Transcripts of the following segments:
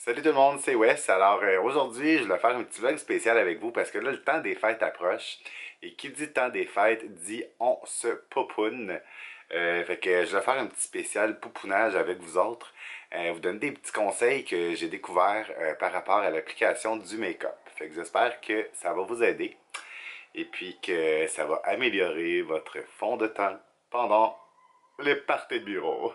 Salut tout le monde, c'est Wes. Alors aujourd'hui, je vais faire un petit vlog spécial avec vous parce que là, le temps des fêtes approche. Et qui dit temps des fêtes dit on se poupoune. Fait que je vais faire un petit spécial poupounage avec vous autres. Vous donner des petits conseils que j'ai découverts par rapport à l'application du make-up. Fait que j'espère que ça va vous aider. Et puis que ça va améliorer votre fond de teint pendant les parties de bureau.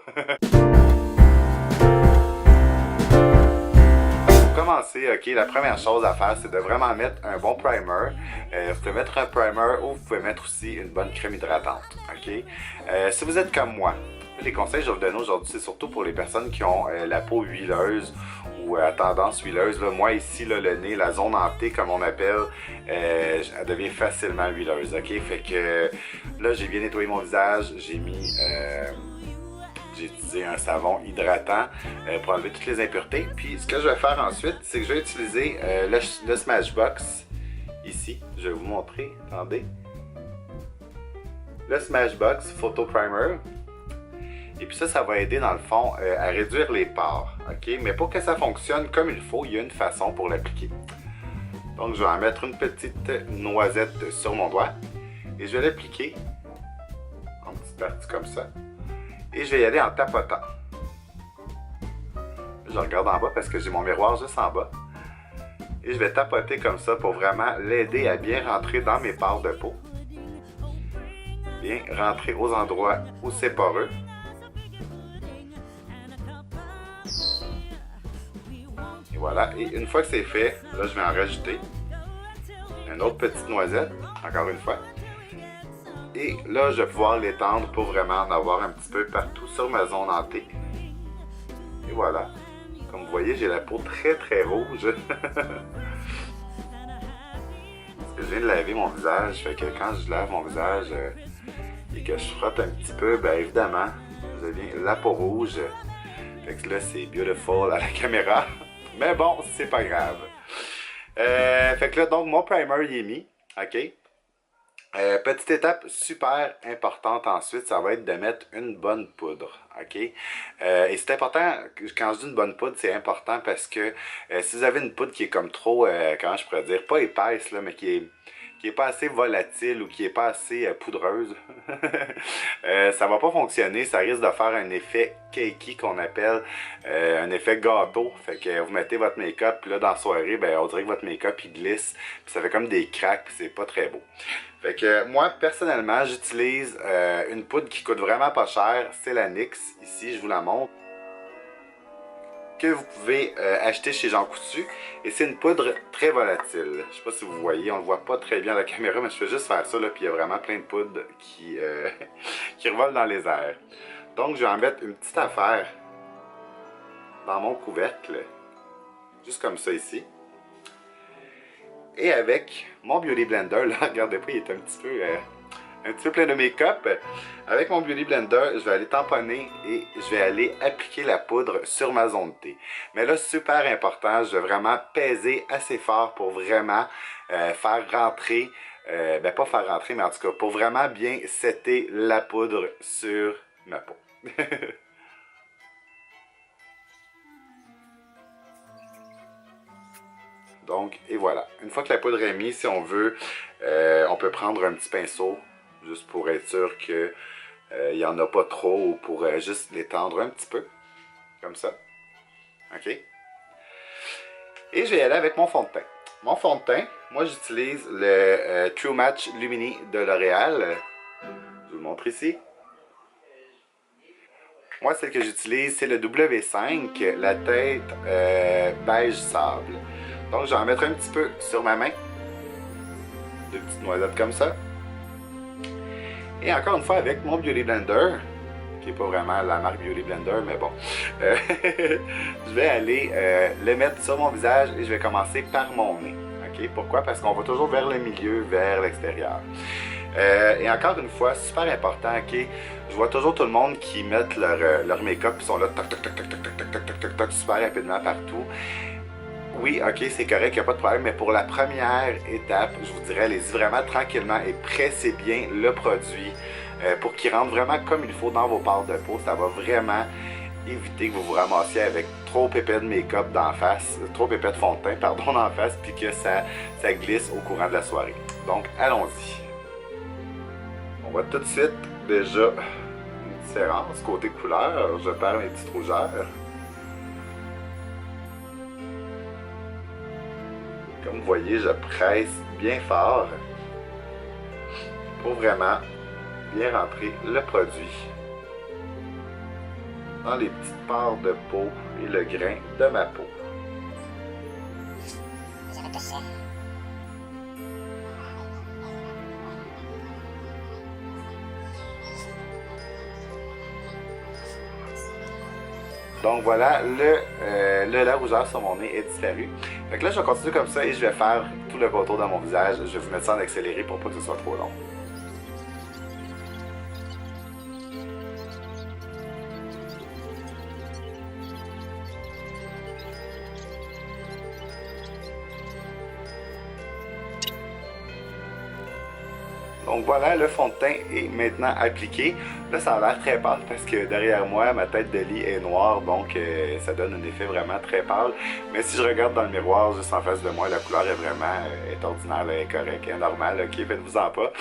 Pour commencer, ok, la première chose à faire, c'est de vraiment mettre un bon primer. Vous pouvez mettre un primer ou vous pouvez mettre aussi une bonne crème hydratante. Ok. Si vous êtes comme moi, les conseils que je vais vous donner aujourd'hui, c'est surtout pour les personnes qui ont la peau huileuse ou à tendance huileuse. Là, moi ici, là, le nez, la zone en T comme on appelle, elle devient facilement huileuse. Ok, fait que là j'ai bien nettoyé mon visage, j'ai utilisé un savon hydratant pour enlever toutes les impuretés. Puis ce que je vais faire ensuite, c'est que je vais utiliser le Smashbox ici. Je vais vous montrer, attendez. Le Smashbox Photo Primer. Et puis ça va aider dans le fond à réduire les pores. Ok, mais pour que ça fonctionne comme il faut, il y a une façon pour l'appliquer. Donc je vais en mettre une petite noisette sur mon doigt. Et je vais l'appliquer en petites parties comme ça. Et je vais y aller en tapotant. Je regarde en bas parce que j'ai mon miroir juste en bas. Et je vais tapoter comme ça pour vraiment l'aider à bien rentrer dans mes pores de peau. Bien rentrer aux endroits où c'est poreux. Et voilà. Et une fois que c'est fait, là je vais en rajouter une autre petite noisette, encore une fois. Et là, je vais pouvoir l'étendre pour vraiment en avoir un petit peu partout sur ma zone en T. Et voilà. Comme vous voyez, j'ai la peau très très rouge. Parce que je viens de laver mon visage. Fait que quand je lave mon visage et que je frotte un petit peu, bien évidemment, je deviens la peau rouge. Fait que là, c'est beautiful à la caméra. Mais bon, c'est pas grave. Fait que là, donc, mon primer, il est mis. OK? Petite étape super importante ensuite, ça va être de mettre une bonne poudre, ok? Et c'est important, quand je dis une bonne poudre, c'est important parce que si vous avez une poudre qui est comme trop, comment je pourrais dire, pas épaisse, là, mais qui est pas assez volatile ou qui est pas assez poudreuse, ça va pas fonctionner, ça risque de faire un effet cakey qu'on appelle un effet gâteau. Fait que vous mettez votre make-up, puis là dans la soirée, ben on dirait que votre make-up il glisse, puis ça fait comme des cracks, puis c'est pas très beau. Fait que moi personnellement j'utilise une poudre qui coûte vraiment pas cher, c'est la NYX, ici je vous la montre, que vous pouvez acheter chez Jean Coutu. Et c'est une poudre très volatile. Je sais pas si vous voyez, on le voit pas très bien à la caméra, mais je fais juste faire ça, là, puis il y a vraiment plein de poudres qui revolent dans les airs. Donc je vais en mettre une petite affaire dans mon couvercle, juste comme ça ici. Et avec mon Beauty Blender, là, regardez pas, il est un petit peu plein de make-up. Avec mon Beauty Blender, je vais aller tamponner et je vais aller appliquer la poudre sur ma zone T. Mais là, super important, je vais vraiment peser assez fort pour vraiment faire rentrer, ben pas faire rentrer, mais en tout cas, pour vraiment bien setter la poudre sur ma peau. Donc, et voilà. Une fois que la poudre est mise, si on veut, on peut prendre un petit pinceau, juste pour être sûr qu'il n'y en a pas trop, ou pour juste l'étendre un petit peu, comme ça. OK? Et je vais y aller avec mon fond de teint. Mon fond de teint, moi j'utilise le True Match Lumini de L'Oréal. Je vous le montre ici. Moi, celle que j'utilise, c'est le W5, la teinte beige sable. Donc, je vais en mettre un petit peu sur ma main. Deux petites noisettes comme ça. Et encore une fois, avec mon Beauty Blender, qui n'est pas vraiment la marque Beauty Blender, mais bon. Je vais aller le mettre sur mon visage et je vais commencer par mon nez. Okay? Pourquoi? Parce qu'on va toujours vers le milieu, vers l'extérieur. Et encore une fois, super important, ok? Je vois toujours tout le monde qui mettent leur make-up, ils sont là, toc, toc, toc, toc, toc, toc, toc, toc, toc, toc, super rapidement partout. Oui, ok, c'est correct, il n'y a pas de problème, mais pour la première étape, je vous dirais, allez-y vraiment tranquillement et pressez bien le produit pour qu'il rentre vraiment comme il faut dans vos pores de peau. Ça va vraiment éviter que vous vous ramassiez avec trop épais de make-up d'en face, trop épais de fond de teint, pardon, d'en face, puis que ça glisse au courant de la soirée. Donc, allons-y. On voit tout de suite déjà une différence côté couleur. Je perds mes petites rougeurs. Comme vous voyez, je presse bien fort pour vraiment bien rentrer le produit dans les petites parts de peau et le grain de ma peau. Donc voilà, la rougeur sur mon nez est disparue. Fait que là, je vais continuer comme ça et je vais faire tout le contour de mon visage. Je vais vous mettre ça en accéléré pour pas que ce soit trop long. Donc voilà, le fond de teint est maintenant appliqué. Là, ça a l'air très pâle parce que derrière moi, ma tête de lit est noire, donc ça donne un effet vraiment très pâle. Mais si je regarde dans le miroir juste en face de moi, la couleur est vraiment est ordinaire, là, est correcte, est normale, ok, faites-vous-en pas.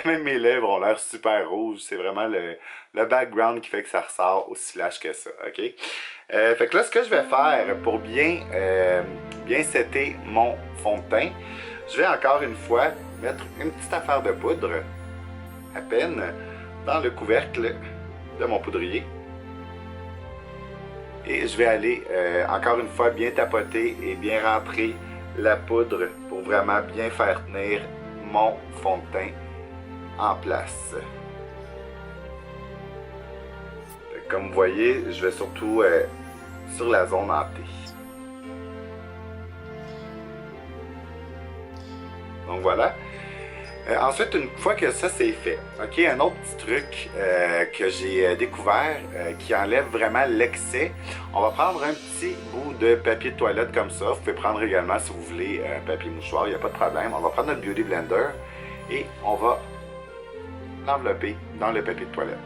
Même mes lèvres ont l'air super rouges, c'est vraiment le background qui fait que ça ressort aussi lâche que ça, ok? Fait que là, ce que je vais faire pour bien setter mon fond de teint, je vais encore une fois mettre une petite affaire de poudre, à peine, dans le couvercle de mon poudrier. Et je vais aller, encore une fois, bien tapoter et bien rentrer la poudre pour vraiment bien faire tenir mon fond de teint en place. Comme vous voyez, je vais surtout sur la zone en T. Donc voilà. Ensuite, une fois que ça c'est fait, ok, un autre petit truc que j'ai découvert qui enlève vraiment l'excès, on va prendre un petit bout de papier de toilette comme ça. Vous pouvez prendre également si vous voulez un papier mouchoir, il n'y a pas de problème. On va prendre notre Beauty Blender et on va l'envelopper dans le papier de toilette.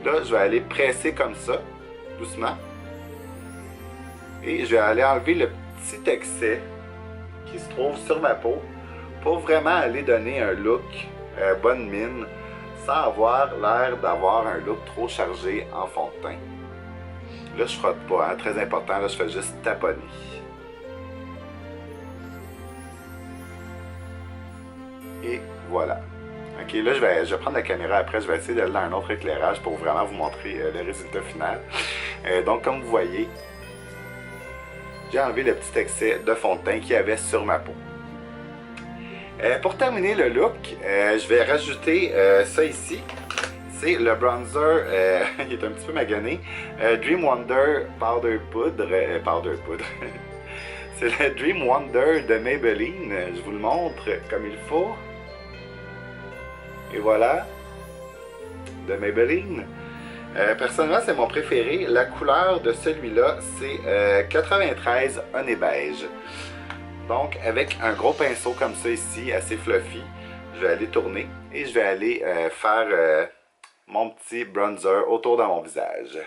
Là, je vais aller presser comme ça, doucement, et je vais aller enlever le petit excès qui se trouve sur ma peau, pour vraiment aller donner un look bonne mine sans avoir l'air d'avoir un look trop chargé en fond de teint. Là, je frotte pas, hein, très important, là, je fais juste taponner. Et voilà. Ok, là, je vais prendre la caméra après, je vais essayer d'aller dans un autre éclairage pour vraiment vous montrer le résultat final. Donc, comme vous voyez, j'ai enlevé le petit excès de fond de teint qu'il y avait sur ma peau. Pour terminer le look, je vais rajouter ça ici. C'est le bronzer, il est un petit peu magané. Dream Wonder Powder Poudre. C'est le Dream Wonder de Maybelline. Je vous le montre comme il faut. Et voilà. De Maybelline. Personnellement, c'est mon préféré. La couleur de celui-là, c'est 93 Honey Beige. Donc, avec un gros pinceau comme ça ici, assez fluffy, je vais aller tourner et je vais aller faire mon petit bronzer autour de mon visage.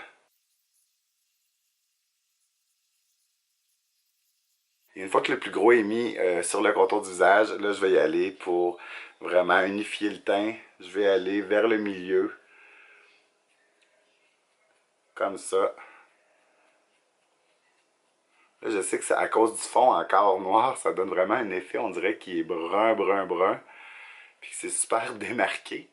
Et une fois que le plus gros est mis sur le contour du visage, là, je vais y aller pour vraiment unifier le teint. Je vais aller vers le milieu, comme ça. Là, je sais que c'est à cause du fond encore noir, ça donne vraiment un effet, on dirait qu'il est brun, brun, brun. Puis que c'est super démarqué.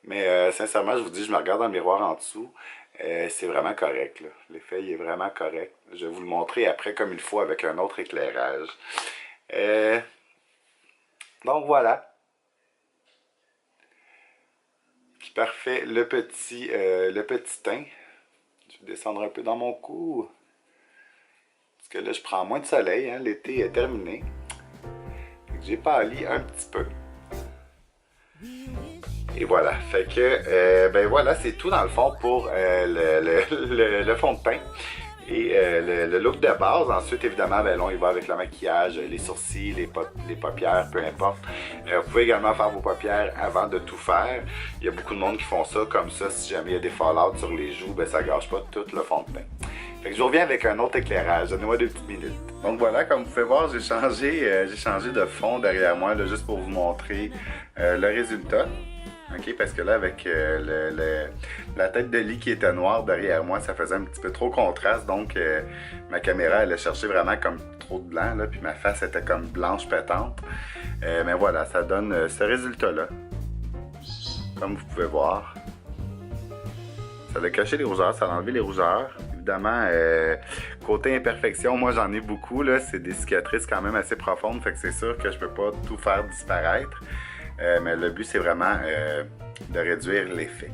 Mais sincèrement, je vous dis, je me regarde dans le miroir en dessous. C'est vraiment correct, là. L'effet, il est vraiment correct. Je vais vous le montrer après comme il faut avec un autre éclairage. Donc voilà. Qui parfait le petit teint. Je vais descendre un peu dans mon cou. Parce que là, je prends moins de soleil, hein, l'été est terminé. J'ai pâli un petit peu. Et voilà, fait que, ben voilà, c'est tout dans le fond pour le fond de teint. Et le look de base, ensuite, évidemment, ben là, on y va avec le maquillage, les sourcils, les paupières, peu importe. Vous pouvez également faire vos paupières avant de tout faire. Il y a beaucoup de monde qui font ça comme ça. Si jamais il y a des fallouts sur les joues, ben ça gâche pas tout le fond de teint. Fait que je reviens avec un autre éclairage. Donnez-moi 2 petites minutes. Donc voilà, comme vous pouvez voir, j'ai changé de fond derrière moi, là, juste pour vous montrer le résultat. OK, parce que là, avec la tête de lit qui était noire derrière moi, ça faisait un petit peu trop contraste. Donc, ma caméra, elle a cherché vraiment comme trop de blanc, là, puis ma face était comme blanche pétante. Mais voilà, ça donne ce résultat-là. Comme vous pouvez voir. Ça a caché les rougeurs, ça a enlevé les rougeurs. Évidemment, côté imperfection, moi j'en ai beaucoup, là. C'est des cicatrices quand même assez profondes, fait que c'est sûr que je peux pas tout faire disparaître. Mais le but, c'est vraiment de réduire l'effet.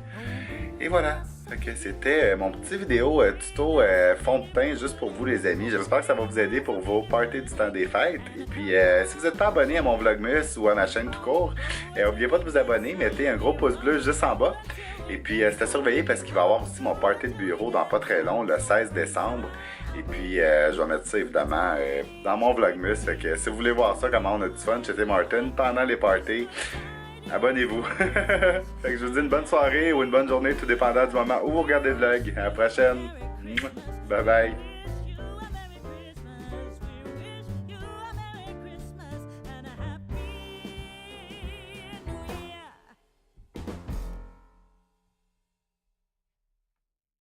Et voilà. Fait que c'était mon petit vidéo tuto fond de teint juste pour vous les amis. J'espère que ça va vous aider pour vos parties du temps des fêtes. Et puis si vous n'êtes pas abonné à mon Vlogmas ou à ma chaîne tout court, n'oubliez pas de vous abonner, mettez un gros pouce bleu juste en bas. Et puis c'est à surveiller parce qu'il va y avoir aussi mon party de bureau dans pas très long, le 16 décembre. Et puis je vais mettre ça évidemment dans mon Vlogmas. Fait que si vous voulez voir ça, comment on a du fun chez Tim Hortons pendant les parties, abonnez-vous. Fait que je vous dis une bonne soirée ou une bonne journée, tout dépendant du moment où vous regardez le vlog. À la prochaine. Bye bye.